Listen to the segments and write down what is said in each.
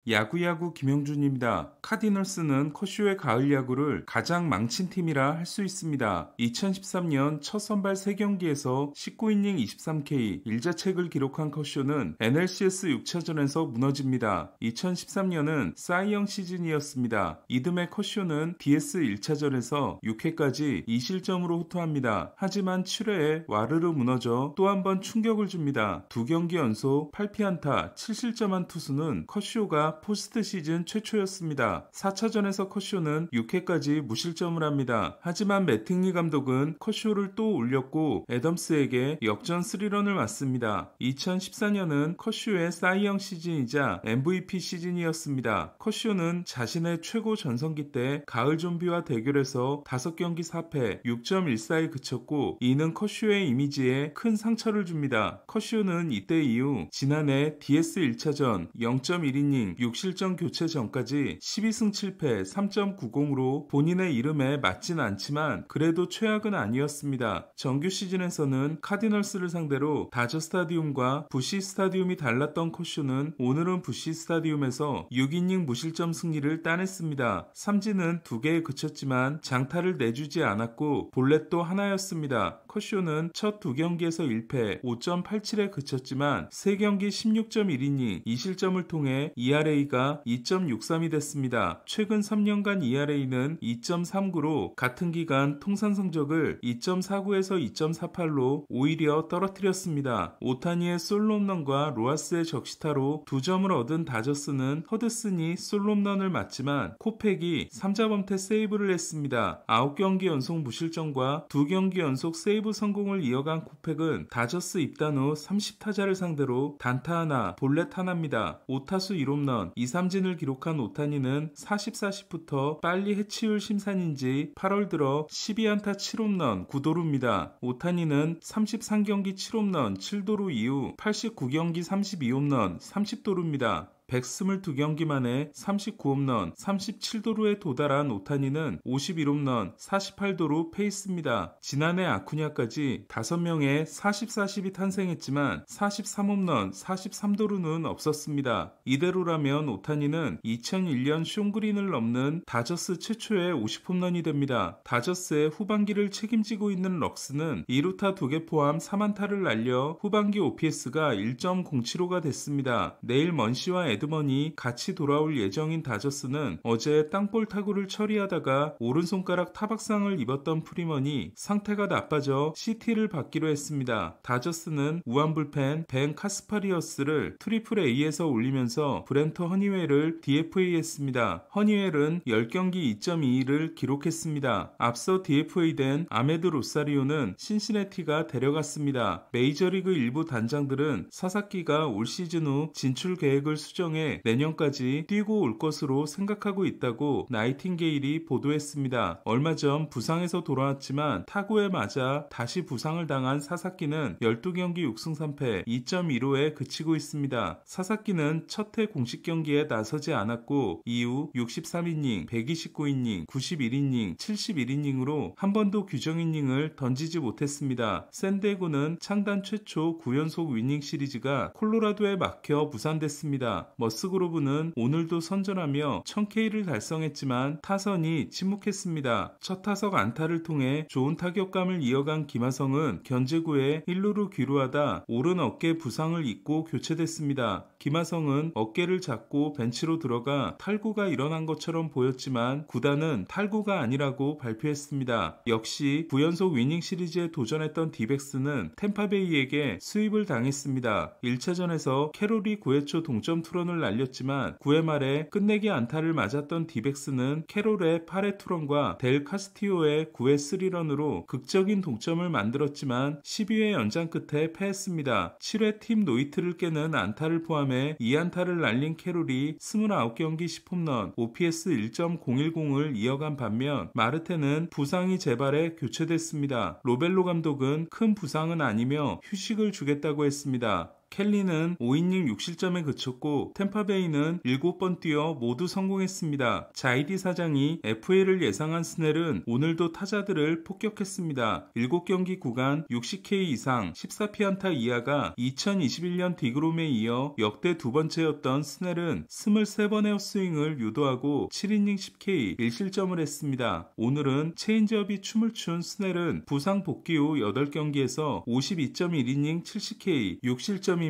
야구야구 김영준입니다. 카디널스는 커쇼의 가을 야구를 가장 망친 팀이라 할 수 있습니다. 2013년 첫 선발 3경기에서 19이닝 23K 1자책을 기록한 커쇼는 NLCS 6차전에서 무너집니다. 2013년은 사이영 시즌이었습니다. 이듬해 커쇼는 DS 1차전에서 6회까지 2실점으로 호투합니다. 하지만 7회에 와르르 무너져 또 한 번 충격을 줍니다. 2경기 연속 8피안타 7실점한 투수는 커쇼가 포스트 시즌 최초였습니다. 4차전에서 커쇼는 6회까지 무실점을 합니다. 하지만 매팅리 감독은 커쇼를 또 올렸고 애덤스에게 역전 3런을 맞습니다. 2014년은 커쇼의 사이영 시즌이자 MVP 시즌이었습니다. 커쇼는 자신의 최고 전성기 때 가을 좀비와 대결에서 5경기 4패 6.14에 그쳤고 이는 커쇼의 이미지에 큰 상처를 줍니다. 커쇼는 이때 이후 지난해 DS 1차전 0.1이닝 6실점 교체 전까지 12승 7패 3.90으로 본인의 이름에 맞진 않지만 그래도 최악은 아니었습니다. 정규 시즌에서는 카디널스를 상대로 다저 스타디움과 부시 스타디움이 달랐던 커쇼는 오늘은 부시 스타디움에서 6이닝 무실점 승리를 따냈습니다. 삼진은 2개에 그쳤지만 장타를 내주지 않았고 볼넷도 하나였습니다. 커쇼는 첫 2경기에서 1패 5.87에 그쳤지만 3경기 16.1이닝 2실점을 통해 ERA가 2.63이 됐습니다. 최근 3년간 ERA는 2.39로 같은 기간 통산 성적을 2.49에서 2.48로 오히려 떨어뜨렸습니다. 오타니의 솔로 홈런과 로하스의 적시타로 2점을 얻은 다저스는 허드슨이 솔로 홈런을 맞지만 코팩이 3자범퇴 세이브를 했습니다. 9경기 연속 무실점과 2경기 연속 세이브 성공을 이어간 코팩은 다저스 입단 후 30타자를 상대로 단타 하나, 볼넷 하나입니다. 5타수 1홈런, 2삼진을 기록한 오타니는 40-40부터 빨리 해치울 심산인지 8월 들어 12안타 7홈런 9도루입니다. 오타니는 33경기 7홈런 7도루 이후 89경기 32홈런 30도루입니다. 122경기 만에 39홈런, 37도루에 도달한 오타니는 51홈런, 48도루 페이스입니다. 지난해 아쿠냐까지 5명의 40-40이 탄생했지만 43홈런, 43도루는 없었습니다. 이대로라면 오타니는 2001년 숀 그린을 넘는 다저스 최초의 50홈런이 됩니다. 다저스의 후반기를 책임지고 있는 럭스는 2루타 2개 포함 3안타를 날려 후반기 OPS가 1.075가 됐습니다. 내일 먼시와 에드먼이 같이 돌아올 예정인 다저스는 어제 땅볼 타구를 처리하다가 오른손가락 타박상을 입었던 프리먼이 상태가 나빠져 CT를 받기로 했습니다. 다저스는 우완불펜 벤 카스파리어스를 트리플 A에서 올리면서 브렌터 허니웰을 DFA 했습니다. 허니웰은 10경기 2.22를 기록했습니다. 앞서 DFA 된 아메드 로사리오는 신시내티가 데려갔습니다. 메이저리그 일부 단장들은 사사키가 올 시즌 후 진출 계획을 수정해 내년까지 뛰고 올 것으로 생각하고 있다고 나이팅게일이 보도했습니다. 얼마 전 부상에서 돌아왔지만 타구에 맞아 다시 부상을 당한 사사키는 12경기 6승 3패 2.15에 그치고 있습니다. 사사키는 첫해 공식 경기에 나서지 않았고 이후 63이닝, 129이닝, 91이닝, 71이닝으로 한 번도 규정 이닝을 던지지 못했습니다. 샌디에고는 창단 최초 9연속 위닝 시리즈가 콜로라도에 막혀 무산됐습니다. 머스그로브는 오늘도 선전하며 1000K를 달성했지만 타선이 침묵했습니다. 첫 타석 안타를 통해 좋은 타격감을 이어간 김하성은 견제구에 1루로 귀루하다 오른 어깨 부상을 입고 교체됐습니다. 김하성은 어깨를 잡고 벤치로 들어가 탈구가 일어난 것처럼 보였지만 구단은 탈구가 아니라고 발표했습니다. 역시 9연속 위닝 시리즈에 도전했던 디백스는 템파베이에게 수입을 당했습니다. 1차전에서 캐롤이 9회 초 동점 투런을 날렸지만 9회 말에 끝내기 안타를 맞았던 디백스는 캐롤의 8회 투런과 델 카스티오의 9회 3런으로 극적인 동점을 만들었지만 12회 연장 끝에 패했습니다. 7회 팀 노히트를 깨는 안타를 포함해 2안타를 날린 캐롤이 29경기 10홈런, OPS 1.010을 이어간 반면 마르테는 부상이 재발해 교체됐습니다. 로벨로 감독은 큰 부상은 아니며 휴식을 주겠다고 했습니다. 켈리는 5이닝 6실점에 그쳤고 템파베이는 7번 뛰어 모두 성공했습니다. 자이디 사장이 FA를 예상한 스넬은 오늘도 타자들을 폭격했습니다. 7경기 구간 60K 이상 14피안타 이하가 2021년 디그롬에 이어 역대 두 번째였던 스넬은 23번의 헛스윙을 유도하고 7이닝 10K 1실점을 했습니다. 오늘은 체인지업이 춤을 춘 스넬은 부상 복귀 후 8경기에서 52.1이닝 70K 6실점입니다.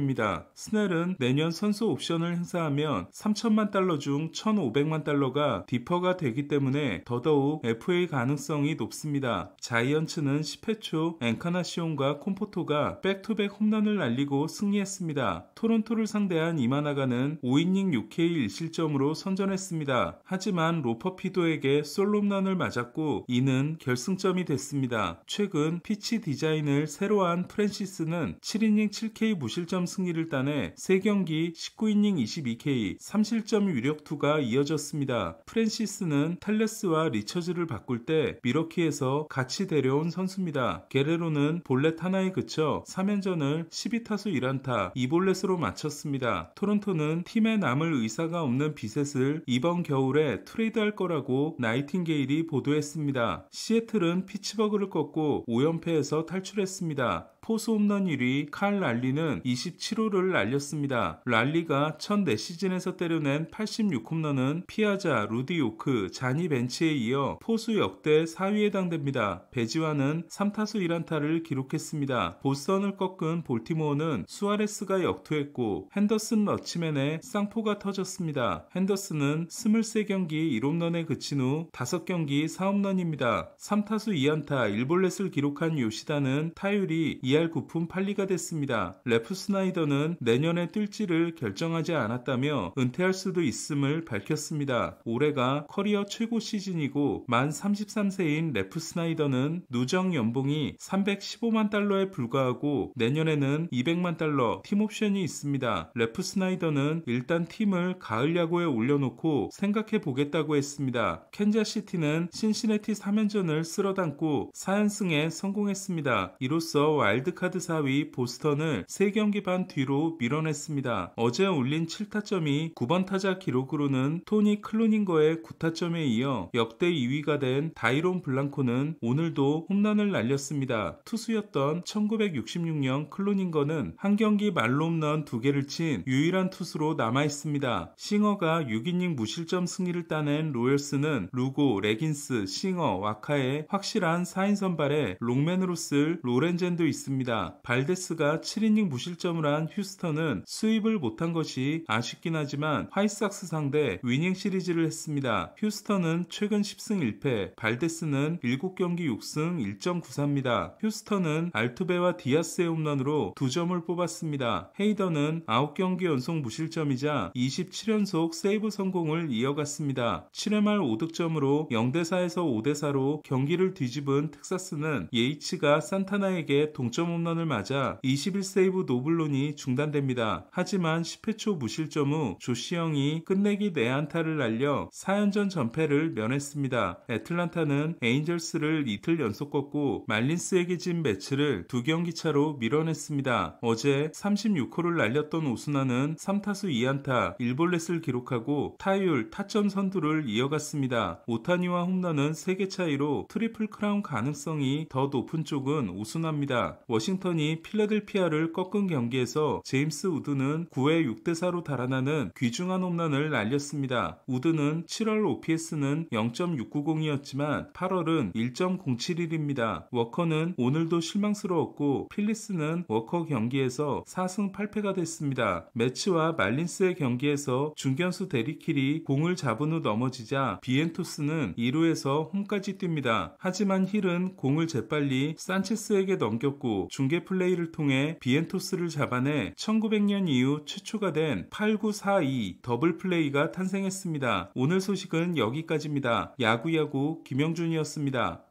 스넬은 내년 선수 옵션을 행사하면 3천만 달러 중 1,500만 달러가 디퍼가 되기 때문에 더더욱 FA 가능성이 높습니다. 자이언츠는 10회 초 엔카나시온과 콤포토가 백투백 홈런을 날리고 승리했습니다. 토론토를 상대한 이마나가는 5이닝 6K 1실점으로 선전했습니다. 하지만 로퍼 피도에게 솔로 홈런을 맞았고 이는 결승점이 됐습니다. 최근 피치 디자인을 새로 한 프랜시스는 7이닝 7K 무실점 승리를 따내 3경기 19이닝 22K 3실점 유력투가 이어졌습니다. 프랜시스는 텔레스와 리처즈를 바꿀 때 미러키에서 같이 데려온 선수입니다. 게레로는 볼넷 하나에 그쳐 3연전을 12타수 1안타 2볼넷으로 마쳤습니다. 토론토는 팀에 남을 의사가 없는 비셋을 이번 겨울에 트레이드할 거라고 나이팅게일이 보도했습니다. 시애틀은 피츠버그를 꺾고 5연패에서 탈출했습니다. 포수 홈런 1위 칼 랄리는 27호를 날렸습니다. 랄리가 첫 4시즌에서 때려낸 86홈런은 피아자, 루디 요크, 자니 벤치에 이어 포수 역대 4위에 해당됩니다. 배지와는 3타수 1안타를 기록했습니다. 보스턴을 꺾은 볼티모어는 수아레스가 역투했고 핸더슨 러치맨의 쌍포가 터졌습니다. 핸더슨은 23경기 1홈런에 그친 후 5경기 4홈런입니다. 3타수 2안타 1볼넷을 기록한 요시다는 타율이 2할 9푼 8리가 됐습니다. 레프 스나이더는 내년에 뛸지를 결정하지 않았다며 은퇴할 수도 있음을 밝혔습니다. 올해가 커리어 최고 시즌이고 만 33세인 레프 스나이더는 누적 연봉이 315만 달러에 불과하고 내년에는 200만 달러 팀 옵션이 있습니다. 레프 스나이더는 일단 팀을 가을 야구에 올려놓고 생각해 보겠다고 했습니다. 캔자시티는 신시내티 3연전을 쓸어담고 4연승에 성공했습니다. 이로써 와일드카드 4위 보스턴을 3경기 반 뒤로 밀어냈습니다. 어제 올린 7타점이 9번 타자 기록으로는 토니 클루닝거의 9타점에 이어 역대 2위가 된 다이론 블랑코는 오늘도 홈런을 날렸습니다. 투수였던 1966년 클루닝거는 한 경기 말로 홈런 2개를 친 유일한 투수로 남아있습니다. 싱어가 6이닝 무실점 승리를 따낸 로열스는 루고, 레긴스, 싱어, 와카의 확실한 4인 선발에 롱맨으로 쓸 로렌젠도 있습니다. 발데스가 7이닝 무실점을 한 휴스턴은 수입을 못한 것이 아쉽긴 하지만 화이트삭스 상대 위닝 시리즈를 했습니다. 휴스턴은 최근 10승 1패, 발데스는 7경기 6승 1.94입니다. 휴스턴은 알투베와 디아스의 홈런으로 2점을 뽑았습니다. 헤이더는 9경기 연속 무실점이자 27연속 세이브 성공을 이어갔습니다. 7회 말 5득점으로 0대4에서 5대4로 경기를 뒤집은 텍사스는 예이츠가 산타나에게 동점 홈런을 맞아 21세이브 노블론이 중단됩니다. 하지만 10회 초 무실점 후 조시 형이 끝내기 4안타를 날려 4연전 전패를 면했습니다. 애틀란타는 에인절스를 이틀 연속 꺾고 말린스에게 진 매치를 2경기 차로 밀어냈습니다. 어제 36호를 날렸던 오스나는 3타수 2안타 1볼넷을 기록하고 타율, 타점 선두를 이어갔습니다. 오타니와 홈런은 3개 차이로 트리플 크라운 가능성이 더 높은 쪽은 오스나입니다. 워싱턴이 필라델피아를 꺾은 경기에서 제임스 우드는 9회 6대4로 달아나는 귀중한 홈런을 날렸습니다. 우드는 7월 OPS는 0.690이었지만 8월은 1.071입니다. 워커는 오늘도 실망스러웠고 필리스는 워커 경기에서 4승 8패가 됐습니다. 매치와 말린스의 경기에서 중견수 데리킬이 공을 잡은 후 넘어지자 비엔토스는 2루에서 홈까지 뜁니다. 하지만 힐은 공을 재빨리 산체스에게 넘겼고 중계 플레이를 통해 비엔토스를 잡아내 1900년 이후 최초가 된 8-9-4-2 더블 플레이가 탄생했습니다. 오늘 소식은 여기까지입니다. 야구야구 김영준이었습니다.